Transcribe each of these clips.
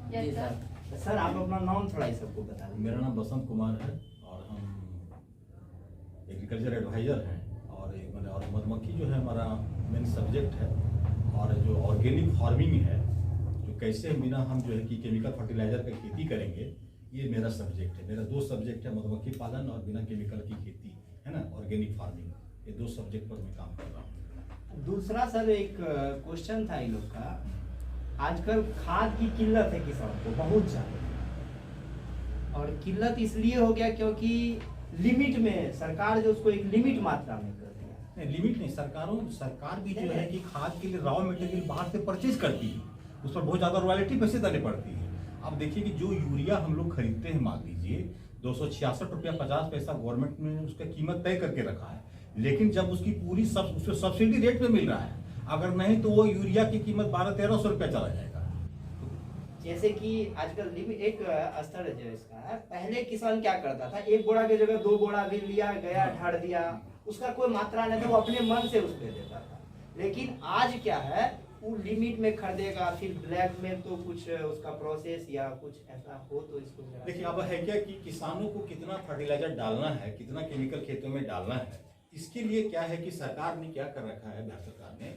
जी sir. Sir आप अपना नाम थोड़ा ही सबको बता दें। मेरा नाम बसंत कुमार है और हम एग्रीकल्चर एडवाइज़र हैं और मधुमक्खी जो है हमारा मेन सब्जेक्ट है। और जो ऑर्गेनिक फार्मिंग है, जो कैसे बिना हम जो है कि केमिकल फर्टिलाइज़र का खेती करेंगे, ये मेरा सब्जेक्ट है। मेरा 2 सब्जेक्ट है, मधुमक्खी पालन और बिना केमिकल की खेती, है ना, ऑर्गेनिक फार्मिंग। ये 2 सब्जेक्ट पर मैं काम कर रहा हूँ। दूसरा सर एक क्वेश्चन था इन लोग का, आजकल खाद की किल्लत है किसानों को बहुत ज़्यादा, और किल्लत इसलिए हो गया क्योंकि लिमिट में सरकार जो उसको एक लिमिट मात्रा में कर दिया। नहीं, लिमिट नहीं, सरकार भी जो है कि खाद के लिए रॉ मटेरियल बाहर से परचेज करती है, उस पर बहुत ज़्यादा रॉयल्टी पैसे देने पड़ती है। अब देखिए कि जो यूरिया हम लोग खरीदते हैं, मान लीजिए 266 रुपया 50 पैसा गवर्नमेंट ने उसका कीमत तय करके रखा है, लेकिन जब उसकी पूरी उसको सब्सिडी रेट पे मिल रहा है, अगर नहीं तो वो यूरिया की कीमत 1200-1300 रुपया चला जाएगा। जैसे कि आजकल लिमिट एक स्तर जो इसका है, पहले किसान क्या करता था, 1 बोरा की जगह 2 बोरा भी लिया गया, ढाड़ दिया, उसका कोई मात्रा नहीं था, वो अपने मन से उसको देता था। लेकिन आज क्या है, वो लिमिट में खरीदेगा, फिर ब्लैक में तो कुछ उसका प्रोसेस या कुछ ऐसा हो तो इसको देखिए अब है क्या कि किसानों को कितना फर्टिलाइजर डालना है, कितना केमिकल खेतों में डालना है, इसके लिए क्या है कि सरकार ने क्या कर रखा है, भारत सरकार ने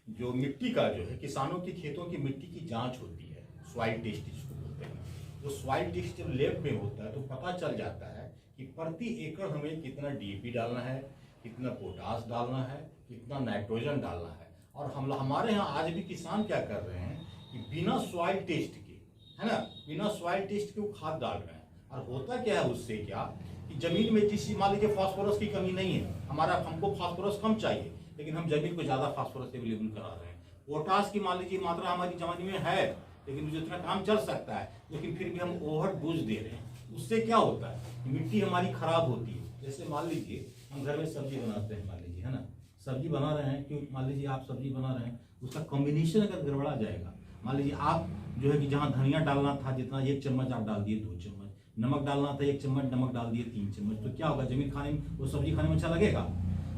जो मिट्टी का जो है, किसानों की खेतों की मिट्टी की जांच होती है, सॉइल टेस्ट जिसको बोलते हैं। वो सॉइल टेस्ट जब लैब में होता है तो पता चल जाता है कि प्रति एकड़ हमें कितना डीएपी डालना है, कितना पोटास डालना है, कितना नाइट्रोजन डालना है। और हमारे यहाँ आज भी किसान क्या कर रहे हैं कि बिना सॉइल टेस्ट के, है ना, बिना सॉइल टेस्ट के वो खाद डाल रहे हैं। और होता क्या है उससे, क्या कि जमीन में जिस मान लीजिए फास्फोरस की कमी नहीं है, हमको फास्फोरस कम चाहिए, लेकिन हम जमीन को ज़्यादा फास्फोरस अवेलेबल करा रहे हैं। पोटास की मान लीजिए मात्रा हमारी जमीन में है, लेकिन जितना काम चल सकता है, लेकिन फिर भी हम ओवर डोज दे रहे हैं। उससे क्या होता है, मिट्टी हमारी खराब होती है। जैसे मान लीजिए हम घर में सब्जी बनाते हैं, मान लीजिए, है ना, सब्जी बना रहे हैं, क्यों मान लीजिए आप सब्जी बना रहे हैं, उसका कॉम्बिनेशन अगर गड़बड़ा जाएगा, मान लीजिए आप जो है कि जहाँ धनिया डालना था जितना 1 चम्मच आप डाल दिए 2 चम्मच, नमक डालना था 1 चम्मच नमक डाल दिए 3 चम्मच, तो क्या होगा, जमीन खाने में, वो सब्जी खाने में अच्छा लगेगा?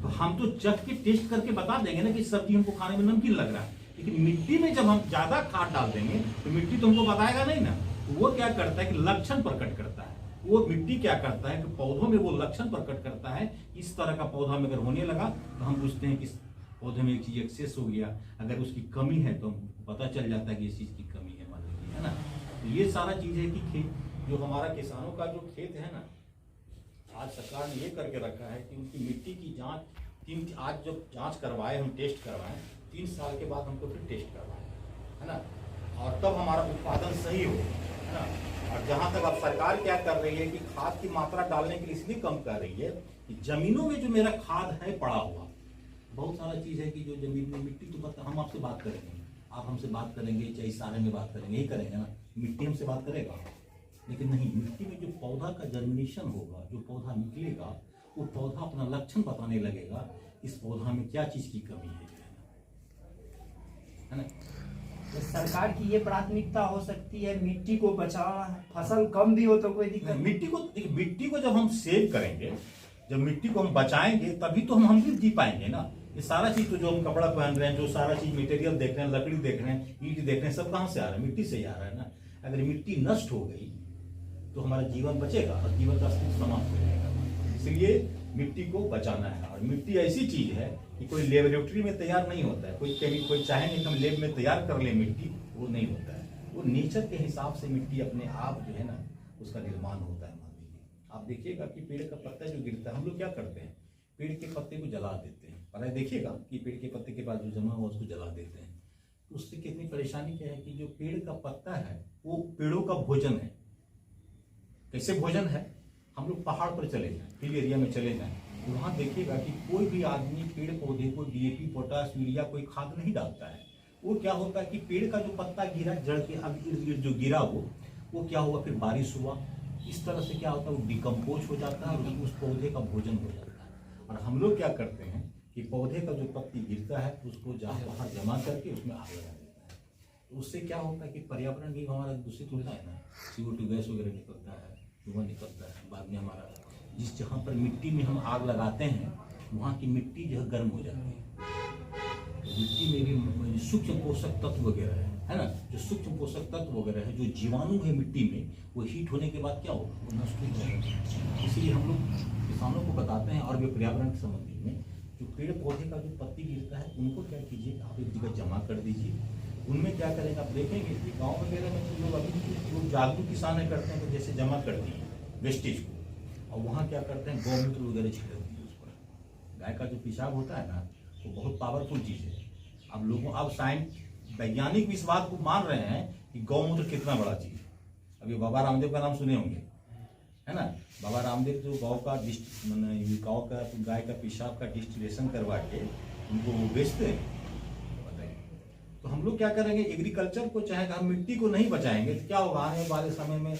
तो हम तो चख के टेस्ट करके बता देंगे ना कि सब्जी हमको खाने में नमकीन लग रहा है, लेकिन मिट्टी में जब हम ज्यादा खाद डाल देंगे तो मिट्टी तो हमको बताएगा नहीं ना। वो क्या करता है कि लक्षण प्रकट करता है, वो मिट्टी क्या करता है कि पौधों में वो लक्षण प्रकट करता है। इस तरह का पौधा में अगर होने लगा तो हम पूछते हैं कि पौधे में एक चीज एक्सेस हो गया, अगर उसकी कमी है तो पता चल जाता है कि इस चीज की कमी है, मान लीजिए, है ना। तो ये सारा चीज है कि खेत जो हमारा किसानों का जो खेत है ना, आज सरकार ने ये करके रखा है कि उनकी मिट्टी की जांच आज जब जांच करवाए, हम टेस्ट करवाएं, 3 साल के बाद हमको फिर टेस्ट करवाएं, है ना, और तब हमारा उत्पादन सही हो, है ना। और जहाँ तक अब सरकार क्या कर रही है कि खाद की मात्रा डालने के लिए इसलिए कम कर रही है कि जमीनों में जो मेरा खाद है पड़ा हुआ, बहुत सारा चीज़ है कि जो जमीन में मिट्टी, तो हम आपसे बात करेंगे, आप हमसे बात करेंगे, चाहे इशारे में बात करेंगे, यही करेंगे ना, मिट्टी हमसे बात करेगा, लेकिन नहीं, मिट्टी में जो पौधा का जर्मिनेशन होगा, जो पौधा निकलेगा, वो पौधा अपना लक्षण बताने लगेगा, इस पौधा में क्या चीज़ की कमी है ना। तो सरकार की ये प्राथमिकता हो सकती है, मिट्टी को बचाना, फसल कम भी हो तो कोई दिक्कत नहीं। मिट्टी को जब हम सेव करेंगे, जब मिट्टी को हम बचाएंगे, तभी तो हम भी जी पाएंगे ना। ये सारा चीज तो जो हम कपड़ा पहन रहे हैं, जो सारा चीज मटेरियल देख रहे हैं, लकड़ी देख रहे हैं, ईंट देख रहे हैं, सब कहाँ से आ रहा है, मिट्टी से ही आ रहा है ना। अगर मिट्टी नष्ट हो गई तो हमारा जीवन बचेगा और जीवन का अस्तित्व समाप्त हो जाएगा। इसलिए मिट्टी को बचाना है। और मिट्टी ऐसी चीज है कि कोई लेबोरेटरी में तैयार नहीं होता है, कोई चाहेंगे कि हम लेब में तैयार कर ले मिट्टी, वो नहीं होता है। वो नेचर के हिसाब से मिट्टी अपने आप जो है ना, उसका निर्माण होता है। मान लीजिए आप देखिएगा कि पेड़ का पत्ता जो गिरता है, हम लोग क्या करते हैं, पेड़ के पत्ते को जला देते हैं। पर देखिएगा कि पेड़ के पत्ते के बाद जो जमा हुआ उसको जला देते हैं, तो उससे कितनी परेशानी क्या है कि जो पेड़ का पत्ता है वो पेड़ों का भोजन है। कैसे भोजन है, हम लोग पहाड़ पर चले जाएं, हिल एरिया में चले जाएं, वहां देखिएगा कि कोई भी आदमी पेड़ पौधे को डीएपी, पोटास, यूरिया कोई खाद नहीं डालता है। वो क्या होता है कि पेड़ का जो पत्ता गिरा, जड़ के इर्द गिर्द जो गिरा वो क्या हुआ, फिर बारिश हुआ, इस तरह से क्या होता है, वो डिकम्पोज हो जाता है और उस पौधे का भोजन हो जाता है। और हम लोग क्या करते हैं कि पौधे का जो पत्ती गिरता है उसको जहाँ बाहर जमा करके उसमें आग लगा देता है। तो उससे क्या होता है कि पर्यावरण भी हमारा दूषित होता है ना, CO2 गैस वगैरह निकलता है, धुआं निकलता है। बाद में हमारा जिस जहाँ पर मिट्टी में हम आग लगाते हैं, वहाँ की मिट्टी जो है गर्म हो जाती है, मिट्टी में भी सूक्ष्म पोषक तत्व वगैरह है ना, जो सूक्ष्म पोषक तत्व वगैरह है, जो जीवाणु है मिट्टी में, वो हीट होने के बाद क्या हो, वो नष्ट हो जाएगा। इसलिए हम लोग किसानों को बताते हैं, और भी पर्यावरण के संबंधी में जो पेड़ पौधे का जो पत्ती गिरता है उनको क्या कीजिए, आप एक जगह जमा कर दीजिए। उनमें क्या करेंगे, आप देखेंगे कि गाँव वगैरह में तो लोग अभी जो जागरूक किसान है करते हैं, तो जैसे जमा कर दिए वेस्टेज को, और वहाँ क्या करते हैं, गौमूत्र वगैरह छिड़क दिए उस पर। गाय का जो पेशाब होता है ना, वो बहुत पावरफुल चीज़ है। अब लोगों, अब वैज्ञानिक भी इस बात को मान रहे हैं कि गौमूत्र कितना बड़ा चीज़ है। अभी बाबा रामदेव का नाम सुने होंगे, है ना। बाबा रामदेव जो गाँव का गाँव का गाय का पेशाब का डिस्टिलेशन करवा के उनको वो बेचते हैं। तो हम लोग क्या करेंगे, एग्रीकल्चर को, चाहे हम मिट्टी को नहीं बचाएंगे तो क्या होगा, आने वाले समय में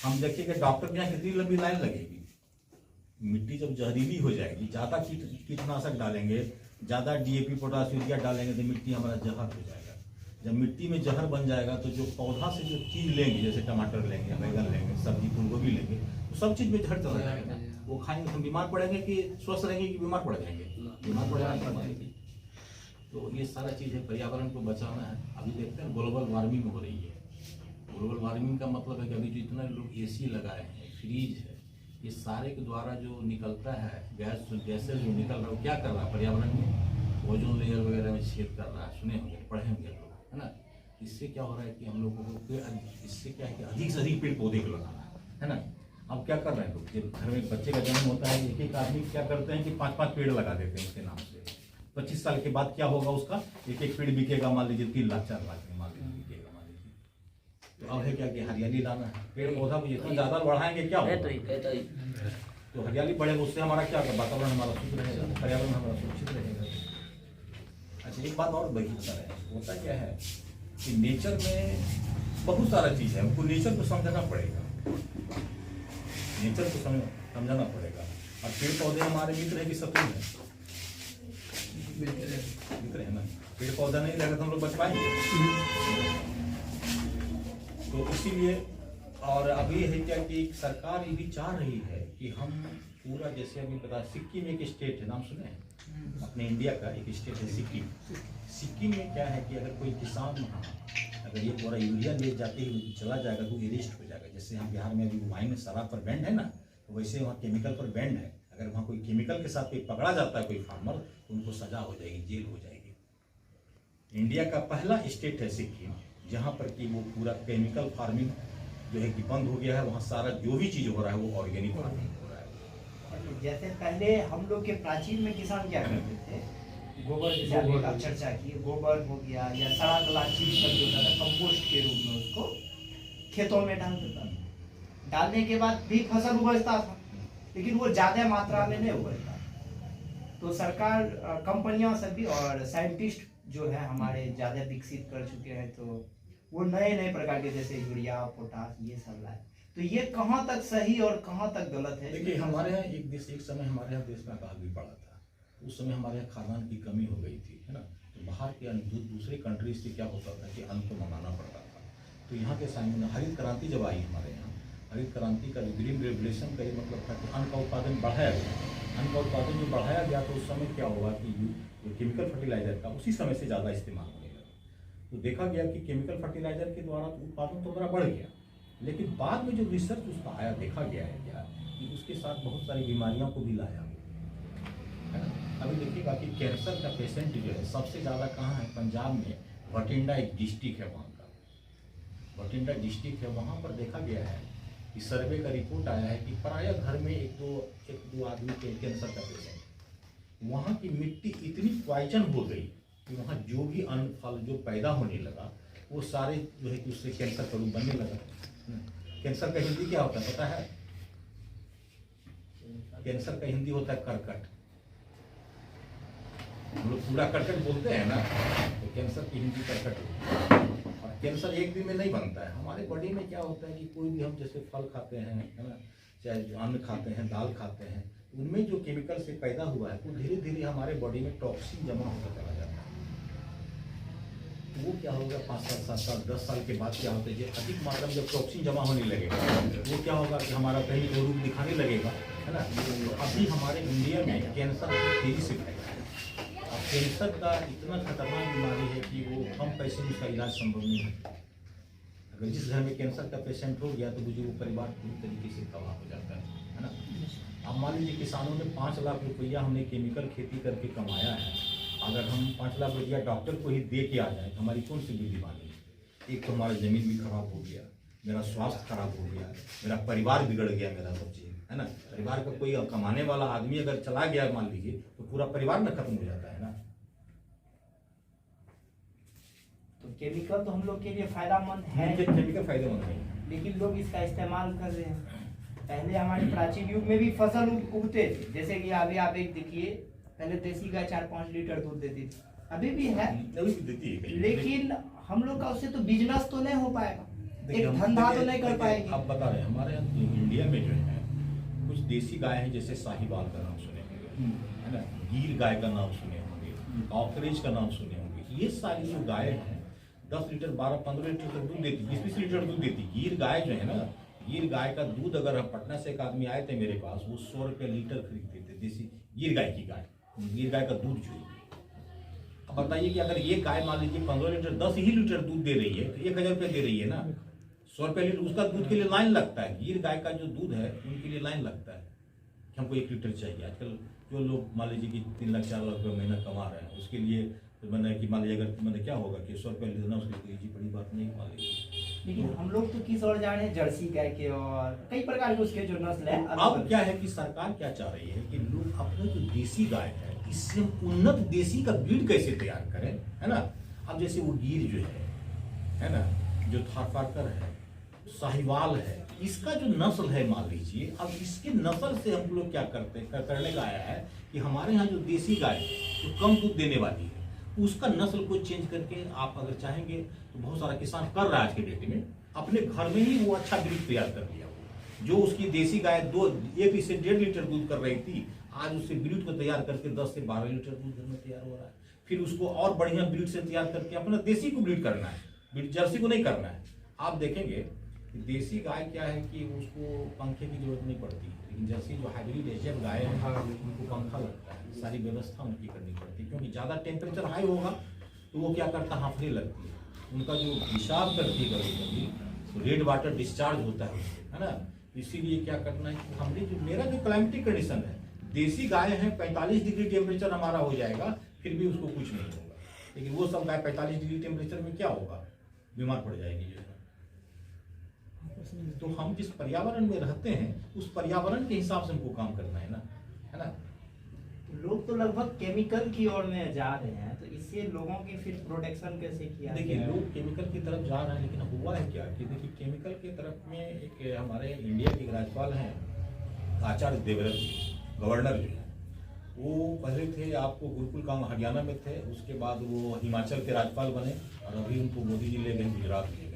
हम देखिएगा डॉक्टर के यहाँ कितनी लंबी लाइन लगेगी। मिट्टी जब जहरीली हो जाएगी, ज़्यादा कीटनाशक डालेंगे, ज़्यादा डीएपी पोटाश यूरिया डालेंगे तो मिट्टी हमारा जहर हो जाएगा। जब मिट्टी में जहर बन जाएगा तो जो पौधा से जो चीज़ लेंगे, जैसे टमाटर लेंगे, बैगन लेंगे, सब्जी फूल गोभी लेंगे, तो सब चीज़ में जहर चला जाएगा। वो खाएंगे तो हम बीमार पड़ेंगे कि स्वस्थ रहेंगे कि बीमार पड़ जाएंगे, बीमार पड़ेंगे। तो ये सारा चीज़ है, पर्यावरण को बचाना है। अभी देखते हैं ग्लोबल वार्मिंग हो रही है। ग्लोबल वार्मिंग का मतलब है कि अभी जो इतना लोग एसी लगाए हैं, फ्रीज है, ये सारे के द्वारा जो निकलता है गैसेज जो निकल रहा है, वो क्या कर रहा है पर्यावरण में, ओजोन लेयर वगैरह में छेद कर रहा है। सुने होंगे, पढ़े होंगे लोग, है ना। इससे क्या हो रहा है कि हम लोगों को, इससे क्या है कि अधिक से अधिक पेड़ पौधे को लगाना है ना। अब क्या कर रहे हैं लोग, जब घर में एक बच्चे का जन्म होता है, एक एक आदमी क्या करते हैं कि 5-5 पेड़ लगा देते हैं उसके नाम से। 25 साल के बाद क्या होगा, उसका एक एक पेड़ बिकेगा, मान लीजिए 3 लाख 4 लाख में मान लीजिए बिकेगा, मान लीजिए। तो अब है क्या कि हरियाली लाना है, पेड़ पौधा को जितना ज़्यादा बढ़ाएंगे क्या होगा, तो हरियाली बढ़ेगा, उससे हमारा क्या होगा, वातावरण हमारा शुद्ध रहेगा, पर्यावरण हमारा सुरक्षित रहेगा। अच्छा, एक बात और बता रहे हैं, होता क्या है कि नेचर में बहुत सारा चीज़ है, हमको नेचर को समझना पड़ेगा, नेचर को समझाना पड़ेगा। और पेड़ पौधे हमारे मित्र है कि शत्रु है, मित्र है ना। पेड़ पौधा नहीं लगा तो हम लोग बच पाएंगे। तो इसीलिए, और अभी है क्या कि सरकार ये भी चाह रही है कि हम पूरा, जैसे अभी पता, सिक्किम एक स्टेट है, नाम सुने हैं, अपने इंडिया का एक स्टेट है सिक्किम। सिक्किम में क्या है कि अगर कोई किसान अगर ये पूरा यूरिया ले जाते हुए चला जाएगा तो अरेस्ट हो जाएगा। जैसे हम बिहार में अभी वाइन में शराब पर बैंड है ना, तो वैसे वहाँ केमिकल पर बैंड है। अगर वहाँ कोई केमिकल के साथ कोई पकड़ा जाता है, कोई फार्मर, तो उनको सजा हो जाएगी, जेल हो जाएगी। इंडिया का पहला स्टेट है सिक्किम, जहाँ पर कि वो पूरा केमिकल फार्मिंग जो है कि बंद हो गया है। वहाँ सारा जो भी चीज़ हो रहा है वो ऑर्गेनिक फार्मिंग हो रहा है। जैसे पहले हम लोग के प्राचीन में किसान क्या करते थे, गोबर, जैसे आपने आप चर्चा की, गोबर हो गया या सड़ा गला चीज का जो होता था, कंपोस्ट के रूप में उसको खेतों में डाल देता था। डालने के बाद भी फसल उपजता था, लेकिन वो ज्यादा मात्रा में नहीं उपजता। तो सरकार, कंपनियां सभी और साइंटिस्ट जो है हमारे ज्यादा विकसित कर चुके हैं, तो वो नए नए प्रकार के जैसे यूरिया, पोटाश, ये सब लाए। तो ये कहाँ तक सही और कहाँ तक गलत है? देखिए, हमारे यहाँ एक समय हमारे यहाँ देश में अकाल भी पड़ा था। उस समय हमारे यहाँ खाद्यान्न की कमी हो गई थी, है ना। तो बाहर के दूसरे कंट्रीज से क्या होता था कि अन्न को मंगाना पड़ता था। तो यहाँ के सामने हरित क्रांति जब आई हमारे यहाँ, हरित क्रांति का जो ग्रीन रेवोल्यूशन का ये मतलब था कि अन्न का उत्पादन बढ़ाया गया। अन्न का उत्पादन जो बढ़ाया गया तो उस समय क्या हुआ कि जो केमिकल फर्टिलाइजर का उसी समय से ज़्यादा इस्तेमाल होने लगा। तो देखा गया कि केमिकल फर्टिलाइजर के द्वारा उत्पादन तो बड़ा बढ़ गया, लेकिन बाद में जो रिसर्च उसका आया, देखा गया है क्या कि उसके साथ बहुत सारी बीमारियों को भी लाया, है ना। अभी देखिएगा कि कैंसर का पेशेंट जो है सबसे ज़्यादा कहाँ है, पंजाब में बठिंडा एक डिस्ट्रिक्ट है, वहाँ का बठिंडा डिस्ट्रिक्ट है। वहाँ पर देखा गया है कि सर्वे का रिपोर्ट आया है कि प्रायः घर में एक दो आदमी के कैंसर का पेशेंट। वहाँ की मिट्टी इतनी पॉइजन हो गई कि वहाँ जो भी अन्न फल जो पैदा होने लगा वो सारे जो है कि उससे कैंसर का रूप बनने लगा। कैंसर का हिंदी क्या होता है पता है? कैंसर का हिंदी होता है करकट। हम लोग पूरा करकट बोलते हैं ना, तो कैंसर की हिंदी करकट होती है। और कैंसर एक दिन में नहीं बनता है। हमारे बॉडी में क्या होता है कि कोई भी हम जैसे फल खाते हैं, है ना, चाहे अन्न खाते हैं, दाल खाते हैं, उनमें जो केमिकल से पैदा हुआ है वो धीरे धीरे हमारे बॉडी में टॉक्सिन जमा होता चला जाता है। वो क्या होगा 5 साल 7 साल 10 साल के बाद क्या होता है, जब अधिक मात्रा में जब टॉक्सिन जमा होने लगेगा वो क्या होगा कि हमारा कहीं तो रूप दिखाने लगेगा, है ना। तो अभी हमारे इंडिया में कैंसर तेजी से फैला है। अब कैंसर का इतना खतरनाक बीमारी है कि वो कम पैसे में उसका इलाज संभव नहीं है। अगर जिस घर में कैंसर का पेशेंट हो गया तो मुझे वो परिवार पूरी तरीके से तबाह हो जाता है ना। अब मान लीजिए किसानों ने 5 लाख रुपया हमने केमिकल खेती करके कमाया है, अगर हम 5 लाख रुपया डॉक्टर को ही दे के आ जाए तो हमारी कौन सी बुद्धि मानी। एक तो हमारा जमीन भी खराब हो गया, मेरा स्वास्थ्य खराब हो गया, मेरा परिवार बिगड़ गया, मेरा सब चीज है ना। परिवार का कोई कमाने वाला आदमी अगर चला गया मान लीजिए तो पूरा परिवार में खत्म हो जाता है ना। तो केमिकल तो हम लोग के लिए फायदेमंद है, केमिकल फायदेमंद है, लेकिन लोग इसका इस्तेमाल कर रहे हैं। पहले हमारे प्राचीन युग में भी फसल उगते थे, जैसे कि अभी आप एक देखिए, पहले देसी गाय 4-5 लीटर दूध देती थी, अभी भी है, अभी भी देती है। लेकिन हम लोग का उससे तो बिजनेस तो नहीं हो पाएगा, एक धंधा तो नहीं कर पाएंगे। आप बता रहे हैं हमारे इंडिया में जो है कुछ देसी गाय हैं, जैसे साहिवाल का नाम सुने होंगे, है ना, गिर गाय का नाम सुने होंगे, ऑकरेज का नाम सुने होंगे। ये सारी जो गाय हैं 10 लीटर 12-15 लीटर तक दूध देती, 20-20 लीटर दूध देती। गिर गाय जो है ना, गिर गाय का दूध अगर हम पटना से एक आदमी आए थे मेरे पास, वो 100 रुपये लीटर खरीदते थे देसी गिर गाय की गाय, गिर गाय का दूध जो। अब बताइए कि अगर ये गाय मान लीजिए 15 लीटर 10 ही लीटर दूध दे रही है तो 1000 रुपये दे रही है ना। 100 रुपये लीटर उसका दूध के लिए लाइन लगता है। गिर गाय का जो दूध है उनके लिए लाइन लगता है कि हमको 1 लीटर चाहिए। आजकल जो लोग मान लीजिए कि 3 लाख 4 लाख रुपये महीना कमा रहे हैं, उसके लिए तो मैंने कि मान लीजिए अगर मैंने क्या होगा कि 100 रुपये देना उसके लिए बड़ी बात नहीं मान लीजिए। लेकिन हम लोग तो किस ओर जा रहे हैं, जर्सी गाय के और कई प्रकार के उसके जो नस्ल है। अब क्या है कि सरकार क्या चाह रही है कि लोग अपने जो देसी गाय है इससे उन्नत देसी का ब्रीड कैसे तैयार करें, है ना। अब जैसे वो गिर जो है ना, जो थारपारकर है, साहिवाल है, इसका जो नस्ल है मान लीजिए, अब इसके नस्ल से हम लोग क्या करने का आया है कि हमारे यहाँ जो देसी गाय जो कम दूध देने वाली है उसका नस्ल को चेंज करके आप अगर चाहेंगे तो बहुत सारा किसान कर रहा है आज के डेट में, अपने घर में ही वो अच्छा ब्रीड तैयार कर लिया। जो उसकी देसी गाय 1 से 1.5 लीटर दूध कर रही थी, आज उससे ब्रीड को तैयार करके 10 से 12 लीटर दूध घर में तैयार हो रहा है। फिर उसको और बढ़िया ब्रीड से तैयार करके अपना देसी को ब्रीड करना है, ब्रीड जर्सी को नहीं करना है। आप देखेंगे देसी गाय क्या है कि उसको पंखे की जरूरत नहीं पड़ती, लेकिन जर्सी जो हाइब्रिड एशियन गाय है उनको पंखा लगता है, सारी व्यवस्था उनकी करनी पड़ती है, क्योंकि ज़्यादा टेम्परेचर हाई होगा तो वो क्या करता है, हांफने लगती है, उनका जो पेशाब करती है कभी कभी तो रेड वाटर डिस्चार्ज होता है ना। इसीलिए क्या करना है कि हमने जो मेरा जो क्लाइमेटिक कंडीशन है, देसी गाय है 45 डिग्री टेम्परेचर हमारा हो जाएगा फिर भी उसको कुछ नहीं होगा, लेकिन वो सब गाय 45 डिग्री टेम्परेचर में क्या होगा, बीमार पड़ जाएगी जो है। तो हम जिस पर्यावरण में रहते हैं उस पर्यावरण के हिसाब से हमको काम करना है ना। लोग तो लगभग केमिकल की ओर में जा रहे हैं, तो इससे लोगों की फिर प्रोटेक्शन कैसे किया? देखिए लोग केमिकल की तरफ जा रहे हैं, लेकिन हुआ है क्या कि देखिए केमिकल की तरफ में एक हमारे इंडिया के राज्यपाल हैं आचार्य देवव्रत जी, गवर्नर जो है, वो पहले थे आपको गुरुकुल काम हरियाणा में थे, उसके बाद वो हिमाचल के राज्यपाल बने और अभी उनको मोदी जी ले गए गुजरात ले गए।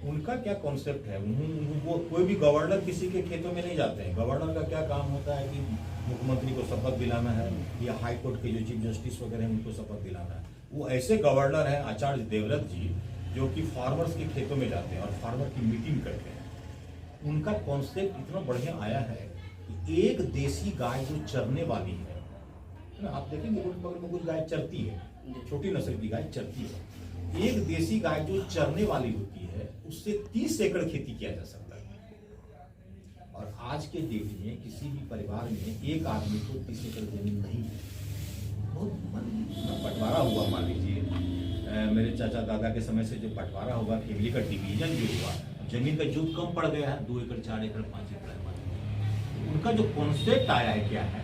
उनका क्या कॉन्सेप्ट है, वो कोई भी गवर्नर किसी के खेतों में नहीं जाते हैं। गवर्नर का क्या काम होता है कि मुख्यमंत्री को शपथ दिलाना है या हाई कोर्ट के जो चीफ जस्टिस वगैरह हैं उनको शपथ दिलाना है। वो ऐसे गवर्नर हैं आचार्य देवव्रत जी जो कि फार्मर्स के खेतों में जाते हैं और फार्मर की मीटिंग करते हैं। उनका कॉन्सेप्ट इतना बढ़िया आया है कि एक देसी गाय जो चरने वाली है ना, आप देखेंगे रोड बगल में कुछ गाय चरती है, छोटी नस्ल की गाय चरती है, एक देसी गाय जो चरने वाली होती है उससे 30 एकड़ खेती किया जा सकता है। और आज के डेट में किसी भी परिवार में एक आदमी को 30 एकड़ जमीन नहीं है। बहुत बंटवारा हुआ, मान लीजिए मेरे चाचा दादा के समय से जो बंटवारा हुआ, फैमिली का डिवीजन जो हुआ, जमीन का जोत कम पड़ गया है, 2 एकड़ 4 एकड़ 5 एकड़। उनका जो कॉन्सेप्ट आया है क्या है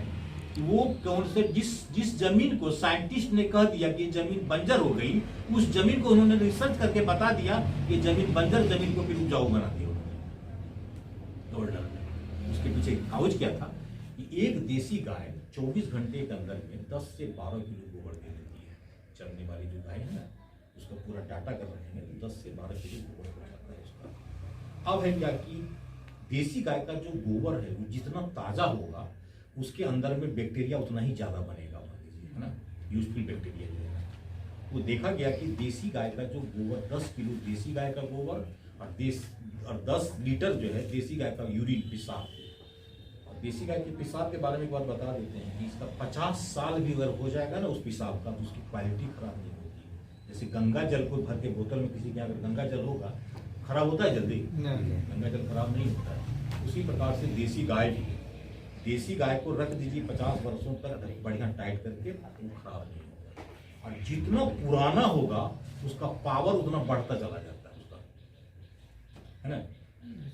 कि वो कॉन्सेप्ट जिस जमीन को साइंटिस्ट ने कह दिया कि जमीन बंजर हो गई, उस जमीन को उन्होंने रिसर्च करके बता दिया कि जमीन बंजर जमीन को फिर उपजाऊ बना दिया उन्होंने। उसके पीछे कागज क्या था कि एक देसी गाय 24 घंटे के अंदर में 10 से 12 किलो गोबर दे देती है। चरने वाली जो गाय है ना, उसका पूरा डाटा कर रहे हैं तो 10 से 12 किलो गोबर हो जाता है उसका। अब है क्या कि देसी गाय का जो गोबर है वो जितना ताजा होगा उसके अंदर में बैक्टीरिया उतना ही ज्यादा बनेगा, मान लीजिए, है ना, यूजफुल बैक्टीरिया जो है। वो देखा गया कि देसी गाय का जो गोबर 10 किलो देसी गाय का गोबर और 10 लीटर जो है देसी गाय का यूरिन पेशाब, और देसी गाय के पेशाब के बारे में एक बात बता देते हैं कि इसका 50 साल भी अगर हो जाएगा ना उस पेशाब का, तो उसकी क्वालिटी खराब नहीं होगी। जैसे गंगा जल को भर के बोतल में किसी के यहाँ अगर गंगा जल होगा, खराब होता है जल्दी? गंगा जल खराब नहीं होता है। उसी प्रकार से देसी गाय भी है। देसी गाय को रख दीजिए 50 वर्षों तक बढ़िया टाइट करके, वो खराब नहीं होगा। और जितना पुराना होगा उसका पावर उतना बढ़ता चला जाता है उसका, है ना।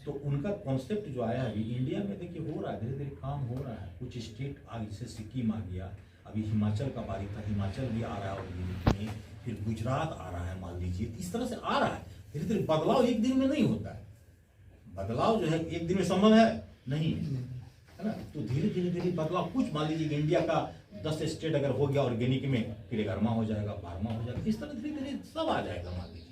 तो उनका कॉन्सेप्ट जो आया अभी इंडिया में देखिए हो रहा है, धीरे धीरे काम हो रहा है। कुछ स्टेट आगे, जैसे सिक्किम आ गया, अभी हिमाचल का बारी था, हिमाचल भी आ रहा है ऑर्गेनिक में, फिर गुजरात आ रहा है, मान लीजिए। इस तरह से आ रहा है धीरे धीरे। बदलाव एक दिन में नहीं होता है, बदलाव जो है एक दिन में संभव है नहीं, है ना। तो धीरे धीरे धीरे बदलाव, कुछ मान लीजिए इंडिया का 10 स्टेट अगर हो गया ऑर्गेनिक में, फिर 11वां हो जाएगा, 12वां हो जाएगा, इस तरह धीरे धीरे सब आ जाएगा मान लीजिए।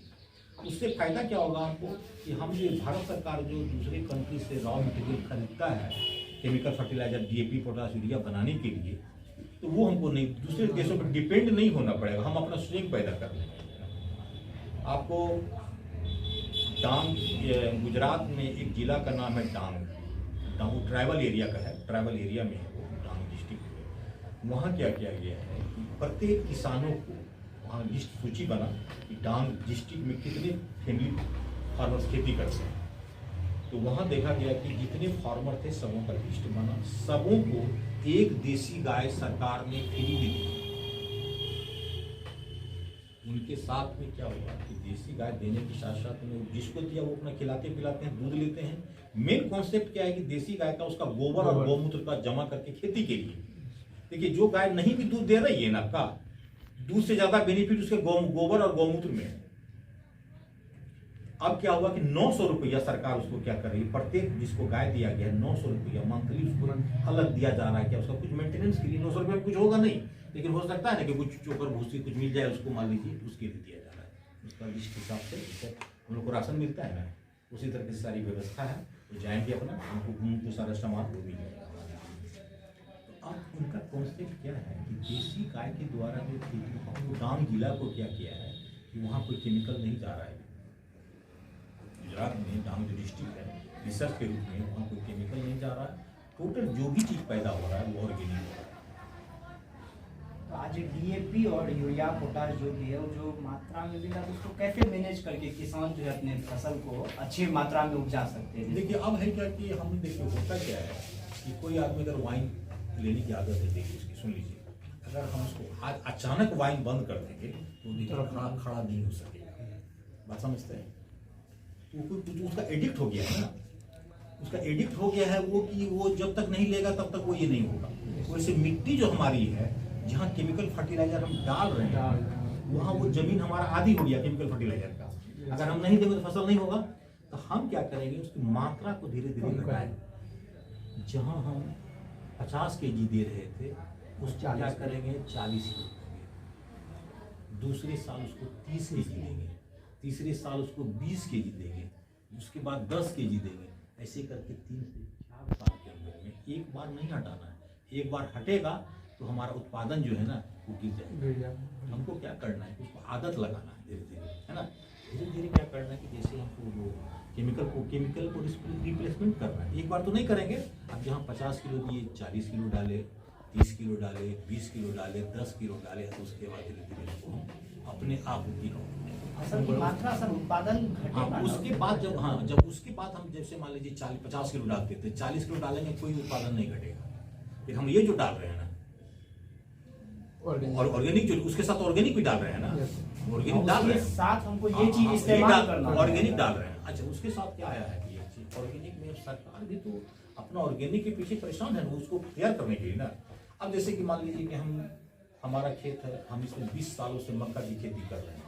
उससे फायदा क्या होगा हमको कि हम जो भारत सरकार जो दूसरे कंट्री से रॉ मटेरियल खरीदता है chemical fertiliser, DAP, potash, urea बनाने के लिए, तो वो हमको नहीं, दूसरे देशों पर डिपेंड नहीं होना पड़ेगा, हम अपना स्वयं पैदा कर लेंगे। आपको डांग, गुजरात में एक जिला का नाम है डांग, वो ट्राइबल एरिया का है, ट्राइबल एरिया में है वो, डांग डिस्ट्रिक्ट में। वहाँ क्या किया गया है कि प्रत्येक किसानों को वहाँ लिस्ट सूची बना कि डांग डिस्ट्रिक्ट में कितने फैमिली फार्मर्स खेती करते हैं। तो वहाँ देखा गया कि जितने फार्मर थे सबों का लिस्ट बना, सबों को एक देसी गाय सरकार ने फ्री भी दी। उनके साथ में क्या हुआ कि देसी गाय देने के साथ साथ में जिसको दिया वो अपना खिलाते पिलाते हैं, दूध लेते हैं। मेन कॉन्सेप्ट क्या है कि देसी गाय का उसका गोबर और गौमूत्र का जमा करके खेती के लिए। देखिए जो गाय नहीं भी दूध दे रही है ना, का दूध से ज्यादा बेनिफिट उसके गोबर और गौमूत्र में है। अब क्या हुआ कि 900 रुपया सरकार उसको क्या कर रही है, प्रत्येक जिसको गाय दिया गया है 900 रुपया मंथली उसको अलग दिया जा रहा है। क्या उसका कुछ मेंटेनेंस के लिए 900 रुपये में कुछ होगा नहीं, लेकिन हो सकता है ना कि कुछ चोकर भूसी कुछ मिल जाए उसको, मान लीजिए उसके लिए दिया जा रहा है। उसका लिस्ट हिसाब से जैसे हम लोग को राशन मिलता है ना, उसी तरह की सारी व्यवस्था है। तो जाएंगे अपना, उनको सारा सामान वो भी मिलेगा। अब उनका कॉन्सेप्ट क्या है कि देसी गाय के द्वारा जो खेती, डांग जिला को क्या किया है कि वहाँ कोई केमिकल नहीं जा रहा है। गुजरात में डांग जो डिस्ट्रिक्ट है, रिसर्च के रूप में वहाँ कोई केमिकल नहीं जा रहा है। टोटल जो भी चीज़ पैदा हो रहा है वो ऑर्गेनिक हो रहा है। तो आज डीएपी और यूरिया पोटाश जो भी है वो जो मात्रा में मिला, तो उसको कैसे मैनेज करके किसान जो है अपने फसल को अच्छी मात्रा में उपजा सकते हैं? देखिए अब है क्या कि हम देखिए होता क्या है कि कोई आदमी अगर वाइन लेने की आदत है, देखिए उसकी सुन लीजिए, अगर हम उसको आज अचानक वाइन बंद कर देंगे तो देखिए खड़ा नहीं हो सकेगा। बात समझते हैं? तो उसका एडिक्ट हो गया है ना, उसका एडिक्ट हो गया है वो, कि वो जब तक नहीं लेगा तब तक वो ये नहीं होगा। वैसे मिट्टी जो हमारी है, जहाँ केमिकल फर्टिलाइजर हम डाल रहे हैं, वहाँ वो जमीन हमारा आदी हो गया केमिकल फर्टिलाइजर का। अगर हम नहीं देंगे तो फसल नहीं होगा। तो हम क्या करेंगे, उसकी मात्रा को धीरे धीरे घटाएं। जहाँ हम 50 kg दे रहे थे उसको क्या करेंगे 40 kg देंगे, दूसरे साल उसको 30 kg देंगे, तीसरे साल उसको 20 kg देंगे, उसके बाद 10 kg देंगे। ऐसे करके 3 से 4 साल के अंदर में एक बार नहीं हटाना है। एक बार हटेगा तो हमारा उत्पादन जो है ना वो गिर जाएगा। हमको क्या करना है, उसको आदत लगाना है धीरे धीरे, है ना। धीरे धीरे क्या करना है कि जैसे हमको वो केमिकल को रिप्लेसमेंट करना है। एक बार तो नहीं करेंगे। अब जहाँ 50 किलो दिए 40 किलो डाले, 30 किलो डाले, 20 किलो डाले, 10 किलो डाले, तो उसके बाद धीरे धीरे उसको हम अपने आप फसल की मात्रा, सर उत्पादन हाँ, उसके बाद जब उसके बाद हम जैसे मान लीजिए 50 किलो डालते थे, 40 किलो डालेंगे कोई उत्पादन नहीं घटेगा। फिर हम ये जो डाल रहे हैं ना और ऑर्गेनिक जो उसके साथ ऑर्गेनिक भी डाल रहे हैं ना, ऑर्गेनिक डाल रहे हैं साथ हमको ये चीज इस्तेमाल करना है, ऑर्गेनिक डाल रहे हैं। अच्छा उसके साथ क्या आया है कि ये चीज ऑर्गेनिक में सरकार भी तो अपना ऑर्गेनिक के पीछे परेशान है ना, उसको तैयार करने के लिए ना। अब जैसे कि मान लीजिए कि हमारा खेत है, हम इसमें 20 सालों से मक्का की खेती कर रहे हैं,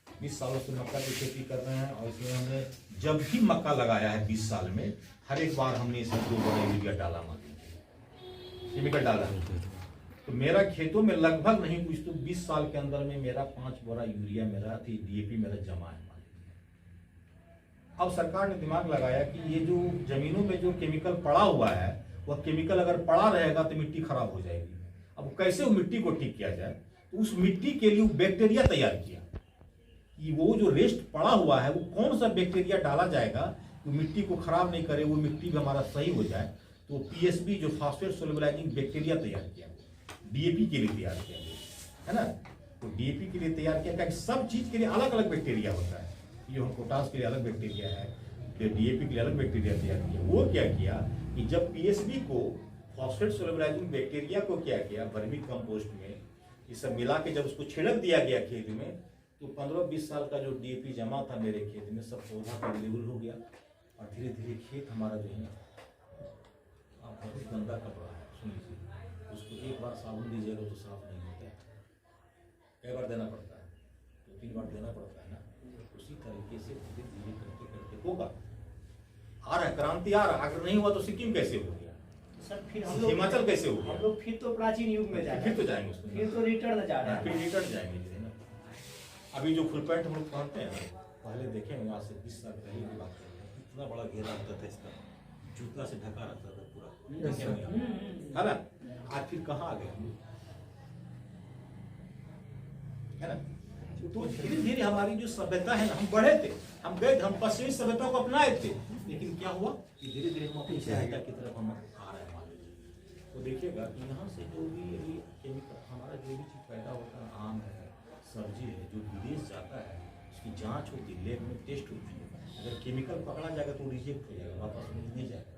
20 सालों से मक्का की खेती कर रहे हैं। और इसमें हमने जब भी मक्का लगाया है 20 साल में, हर एक बार हमने इसमें 2 बोरा यूरिया डाला, मान लीजिए केमिकल डाला है। तो मेरा खेतों में लगभग नहीं कुछ तो 20 साल के अंदर में मेरा 5 बोरा यूरिया मेरा डीएपी मेरा जमा है। अब सरकार ने दिमाग लगाया कि ये जो जमीनों में जो केमिकल पड़ा हुआ है, वह केमिकल अगर पड़ा रहेगा तो मिट्टी खराब हो जाएगी। अब कैसे वो मिट्टी को ठीक किया जाए, तो उस मिट्टी के लिए बैक्टीरिया तैयार किया कि वो जो रेस्ट पड़ा हुआ है वो कौन सा बैक्टीरिया डाला जाएगा तो मिट्टी को खराब नहीं करे, वो मिट्टी भी हमारा सही हो जाए। तो पीएसबी जो फास्फेट सोलुबलाइजिंग बैक्टीरिया तैयार किया, डीएपी के लिए तैयार किया, है ना। तो डीएपी के लिए तैयार किया, क्या सब चीज के लिए अलग अलग बैक्टीरिया होता है। ये पोटास के लिए अलग बैक्टीरिया है, फिर डीएपी के लिए अलग बैक्टीरिया तैयार किया। वो क्या किया कि जब पीएसबी को फॉस्फेट सोलुबलाइजिंग बैक्टीरिया को क्या किया, वर्मी कंपोस्ट में ये सब मिला के जब उसको छिड़क दिया गया खेत में, तो 15-20 साल का जो डीएपी जमा था मेरे खेत में सब पौधा अवेलेबल हो गया। और धीरे धीरे खेत हमारा जो है ना, अब बहुत गंदा कपड़ा है, सुन लीजिए, उसको एक बार साबुन दीजिएगा तो साफ नहीं होता है, कई बार देना पड़ता है, 2-3 बार देना पड़ता है ना। उसी तरीके से धीरे धीरे करते करते होगा। आ रहा है, क्रांति आ रहा है। अगर नहीं हुआ तो सिक्किम कैसे हो गया सर, फिर हम लोग हिमाचल कैसे हो गया, हम लोग फिर तो प्राचीन युग में जाएंगे, फिर तो जाएंगे उसमें, फिर तो रिटर्न जा रहे हैं, फिर रिटर्न जाएंगे जी ना। अभी जो फुल पैंट हम लोग पहनते हैं, पहले देखेंगे आज से 20 साल पहले की बात करते हैं, इतना बड़ा घेरा होता था इसका, जूता से ढका रहता था पूरा, है ना। आज फिर कहाँ आ गए हम लोग, है ना। तो धीरे धीरे हमारी जो सभ्यता है ना, हम बढ़े थे, हम गए थे, हम पश्चिमी सभ्यता को अपनाए थे, लेकिन क्या हुआ कि धीरे धीरे हम अपनी सभ्यता की तरफ हम आ रहे हैं हमारे। तो देखिएगा कि यहाँ से जो भी अभी केमिकल हमारा जो भी चीज पैदा होता है, आम है, सब्जी है, जो विदेश जाता है उसकी जांच होती है, लैब में टेस्ट होती है। अगर केमिकल पकड़ा जाएगा तो रिजेक्ट हो जाएगा, वापस नहीं जाएगा,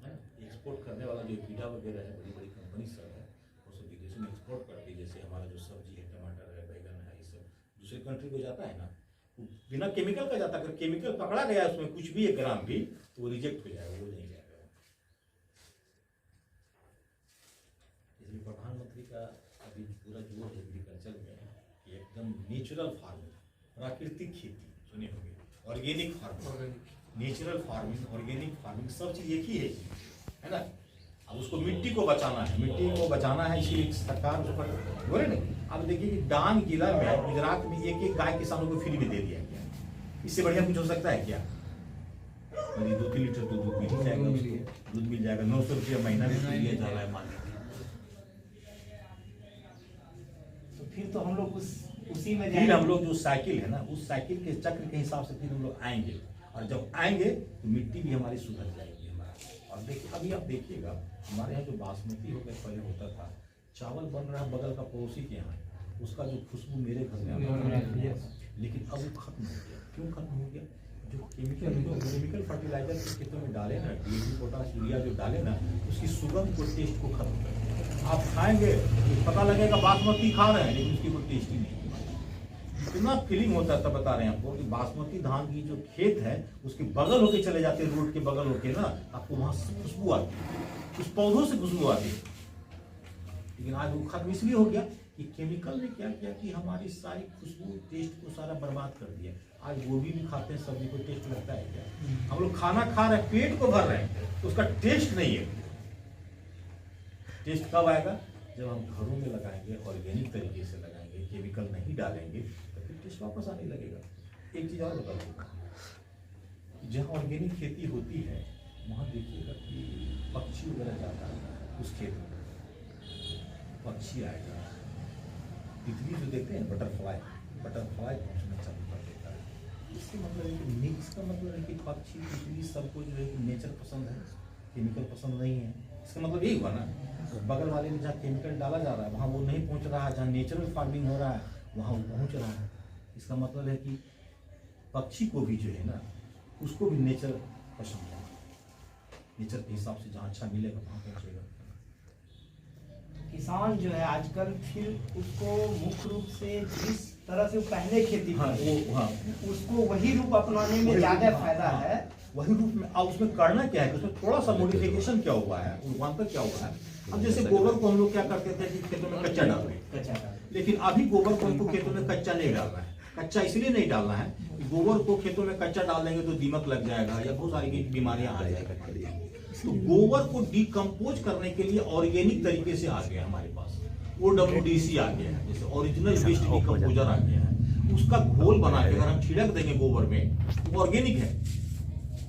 है ना। एक्सपोर्ट करने वाला जो पीड़ा वगैरह है, बड़ी बड़ी कंपनी सब है, वो सब विदेशों में एक्सपोर्ट करती है। जैसे हमारा जो सब्जी है, टमाटर है, बैगन है, ये सब दूसरे कंट्री को जाता है ना, बिना केमिकल का जाता है। अगर केमिकल पकड़ा गया उसमें कुछ भी 1 ग्राम भी, तो वो रिजेक्ट हो जाएगा, वो नहीं जाएगा। इसलिए प्रधानमंत्री का अभी पूरा जोर है एग्रीकल्चर में कि एकदम नेचुरल फार्मिंग, प्राकृतिक खेती, सुने होंगे, organic farming, natural farming, organic farming, सब चीज एक ही है ना। अब उसको मिट्टी को बचाना है, मिट्टी को बचाना है, इसीलिए सरकार उस पर बोले नहीं। अब देखिए कि डांग जिला में, गुजरात में 1-1 गाय किसानों को फ्री में दे दिया गया। इससे बढ़िया कुछ हो सकता है क्या? 2-3 लीटर दूध मिल जाएगा, दूध मिल जाएगा, 900 रुपया महीना में दिया जा रहा है मान लीजिए। तो फिर तो हम लोग उसी में फिर हम लोग जो साइकिल है ना, उस साइकिल के चक्र के हिसाब से फिर हम लोग आएंगे, और जब आएंगे तो मिट्टी भी हमारी सुधर जाएगी हमारा। और देखिए अभी आप देखिएगा हमारे यहाँ जो बासमती हो गया पहले होता था, चावल बन रहा है बगल का पड़ोसी के यहाँ, उसका जो खुशबू मेरे घर में आता है, लेकिन अब वो खत्म हो गया। क्यों खत्म हो गया? जो केमिकल फर्टिलाइजर के खेतों में डाले ना, डीएपी, पोटाश, यूरिया जो डाले ना, उसकी सुगंध को, टेस्ट को खत्म कर दिया। आप खाएंगे तो पता लगेगा बासमती खा रहे हैं, लेकिन उसकी कोई टेस्ट ही नहीं। इतना फीलिंग होता है, तब बता रहे हैं आपको कि बासमती धान की जो खेत है उसके बगल होके चले जाते हैं, रोड के बगल होके ना, आपको वहां से खुशबू आती है, उस पौधों से खुशबू आती है। लेकिन आज वो खत्म इसलिए हो गया कि केमिकल ने क्या किया कि हमारी सारी खुशबू, टेस्ट को सारा बर्बाद कर दिया। आज गोभी भी खाते हैं, सब्जी को टेस्ट लगता है क्या? हम लोग खाना खा रहे हैं, पेट को भर रहे हैं, तो उसका टेस्ट नहीं है। टेस्ट कब आएगा? जब हम घरों में लगाएंगे, ऑर्गेनिक तरीके से लगाएंगे, केमिकल नहीं डालेंगे, तो फिर टेस्ट वापस आने लगेगा। एक चीज और बता दूँ, जहाँ ऑर्गेनिक खेती होती है वहाँ देखिएगा कि पक्षी वगैरह जाता है उस खेत में, पक्षी आएगा, तितली जो देखते हैं बटरफ्लाई पहुँचना चालू कर देता है। इसका मतलब है कि इसका मतलब है कि पक्षी, तितली सबको जो है कि नेचर पसंद है, केमिकल पसंद नहीं है। इसका मतलब यही हुआ ना, तो बगल वाले में जहाँ केमिकल डाला जा रहा है वहाँ वो नहीं पहुँच रहा है, जहाँ नेचुरल फार्मिंग हो रहा है वहाँ वो पहुँच रहा है। इसका मतलब है कि पक्षी को भी जो है ना, उसको भी नेचर पसंद है, नेचर के हिसाब से जहाँ अच्छा मिलेगा वहाँ पहुँचेगा। किसान जो है आजकल फिर उसको मुख्य रूप से जिस तरह से पहले खेती उसको वही रूप अपनाने में ज्यादा फायदा है, वही रूप में। अब उसमें करना क्या है, उसमें थोड़ा सा मॉडिफिकेशन क्या हुआ है, रूपांतर क्या हुआ है। अब जैसे गोबर को हम लोग क्या करते थे कि खेतों में कच्चा डाल रहे, लेकिन अभी गोबर को हमको खेतों में कच्चा नहीं डालना है। कच्चा इसलिए नहीं डालना है, गोबर को खेतों में कच्चा डाल देंगे तो दीमक लग जाएगा या बहुत सारी बीमारियां आ जाएगी। तो गोबर को डिकम्पोज करने के लिए ऑर्गेनिक तरीके से आ गया हमारे पास, OWDC आ गया है, जैसे ओरिजिनल वेस्ट डिकम्पोजर आ गया है। उसका घोल बना के अगर हम छिड़क देंगे गोबर में, वो ऑर्गेनिक है।